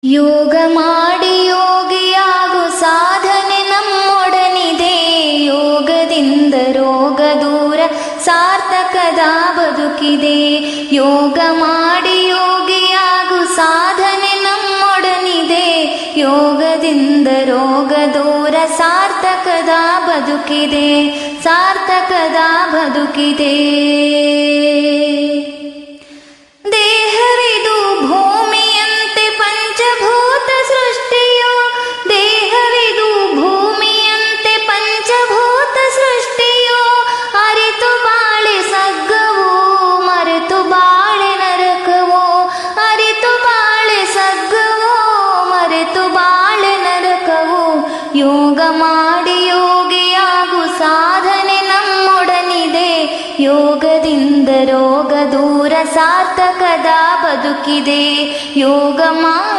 ಯೋಗ ಮಾಡಿ ಯೋಗಿಯಾಗು ಸಾಧನೆ ನಮ್ಮೊಡನಿದೆ. ಯೋಗದಿಂದ ರೋಗ ದೂರ ಸಾರ್ಥಕದ ಬದುಕಿದೆ. ಯೋಗ ಮಾಡಿ ಯೋಗಿಯಾಗು ಸಾಧನೆ ನಮ್ಮೊಡನಿದೆ. ಯೋಗದಿಂದ ರೋಗ ದೂರ ಸಾರ್ಥಕದ ಬದುಕಿದೆ. ಸಾರ್ಥಕದ ಬದುಕಿದೆ. ದೇಹವಿದು ಭೂಮಿಯಂತೆ ಪಂಚಭೂತ ಸೃಷ್ಟಿಯೋ. ದೇಹವಿದು ಭೂಮಿಯಂತೆ ಪಂಚಭೂತ ಸೃಷ್ಟಿಯೋ. ಅರಿತು ಬಾಳೆ ಸಗ್ಗವೋ ಮರೆತು ಬಾಳೆ ನರಕವೋ. ಅರಿತು ಬಾಳೆ ಸಗ್ಗವೋ ಮರೆತು ಬಾಳೆ ನರಕವೋ. ಯೋಗ ಮಾಡಿ ಯೋಗಿಯಾಗು ಸಾಧನೆ ನಮ್ಮೊಡನಿದೆ. ಯೋಗದಿಂದ ರೋಗ ದೂರ ಸಾರ್ಥಕದ ಬದುಕಿದೆ. ಯೋಗ ಮಾಡಿ